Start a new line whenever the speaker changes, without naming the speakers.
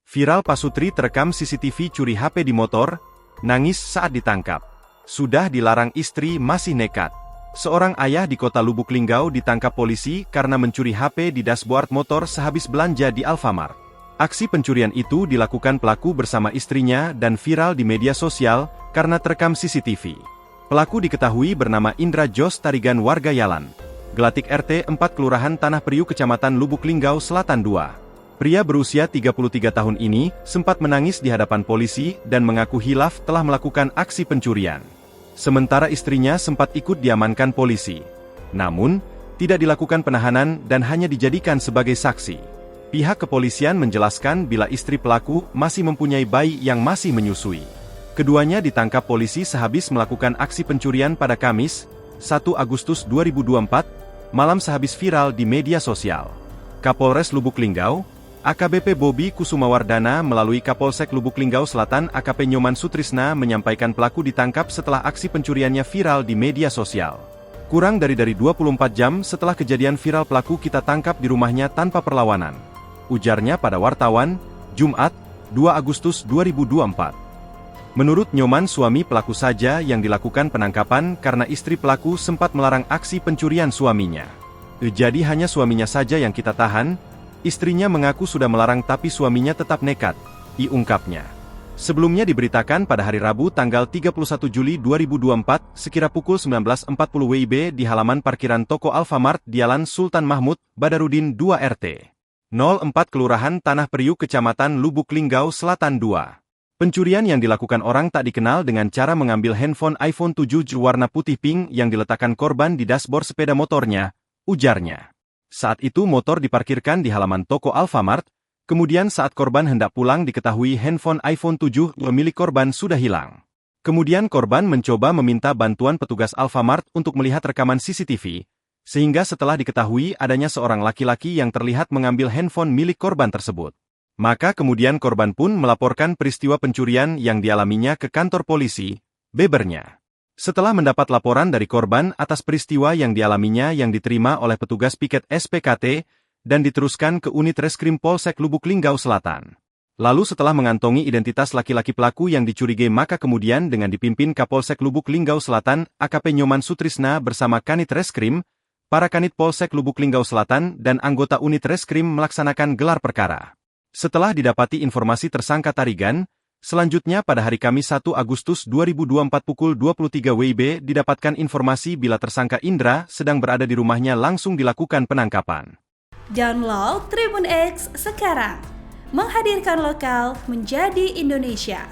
Viral Pasutri terekam CCTV curi HP di motor, nangis saat ditangkap. Sudah dilarang istri masih nekat. Seorang ayah di kota Lubuk Linggau ditangkap polisi karena mencuri HP di dashboard motor sehabis belanja di Alfamart. Aksi pencurian itu dilakukan pelaku bersama istrinya dan viral di media sosial karena terekam CCTV. Pelaku diketahui bernama Indra Jos Tarigan warga Yalan, Gelatik RT 4 Kelurahan Tanah Priuk Kecamatan Lubuk Linggau Selatan 2. Pria berusia 33 tahun ini sempat menangis di hadapan polisi dan mengaku hilaf telah melakukan aksi pencurian. Sementara istrinya sempat ikut diamankan polisi. Namun, tidak dilakukan penahanan dan hanya dijadikan sebagai saksi. Pihak kepolisian menjelaskan bila istri pelaku masih mempunyai bayi yang masih menyusui. Keduanya ditangkap polisi sehabis melakukan aksi pencurian pada Kamis, 1 Agustus 2024, malam sehabis viral di media sosial. Kapolres Lubuk Linggau, AKBP Bobi Kusumawardana melalui Kapolsek Lubuk Linggau Selatan AKP Nyoman Sutrisna menyampaikan pelaku ditangkap setelah aksi pencuriannya viral di media sosial. Kurang dari 24 jam setelah kejadian viral pelaku kita tangkap di rumahnya tanpa perlawanan, ujarnya pada wartawan, Jumat, 2 Agustus 2024. Menurut Nyoman, suami pelaku saja yang dilakukan penangkapan karena istri pelaku sempat melarang aksi pencurian suaminya. Jadi hanya suaminya saja yang kita tahan. Istrinya mengaku sudah melarang tapi suaminya tetap nekat, diungkapnya. Sebelumnya diberitakan pada hari Rabu tanggal 31 Juli 2024, sekira pukul 19.40 WIB di halaman parkiran toko Alfamart di Jalan Sultan Mahmud, Badarudin 2 RT 04 Kelurahan Tanah Priuk Kecamatan Lubuk Linggau Selatan 2. Pencurian yang dilakukan orang tak dikenal dengan cara mengambil handphone iPhone 7 warna putih pink yang diletakkan korban di dashboard sepeda motornya, ujarnya. Saat itu motor diparkirkan di halaman toko Alfamart, kemudian saat korban hendak pulang diketahui handphone iPhone 7 milik korban sudah hilang. Kemudian korban mencoba meminta bantuan petugas Alfamart untuk melihat rekaman CCTV, sehingga setelah diketahui adanya seorang laki-laki yang terlihat mengambil handphone milik korban tersebut. Maka kemudian korban pun melaporkan peristiwa pencurian yang dialaminya ke kantor polisi, bebernya. Setelah mendapat laporan dari korban atas peristiwa yang dialaminya yang diterima oleh petugas piket SPKT, dan diteruskan ke unit reskrim Polsek Lubuk Linggau Selatan. Lalu setelah mengantongi identitas laki-laki pelaku yang dicurigai maka kemudian dengan dipimpin Kapolsek Lubuk Linggau Selatan, AKP Nyoman Sutrisna bersama Kanit Reskrim, para Kanit Polsek Lubuk Linggau Selatan dan anggota unit reskrim melaksanakan gelar perkara. Setelah didapati informasi tersangka Tarigan, selanjutnya pada hari Kamis 1 Agustus 2024 pukul 23 WIB didapatkan informasi bila tersangka Indra sedang berada di rumahnya langsung dilakukan penangkapan.
Download Tribun X sekarang, menghadirkan lokal menjadi Indonesia.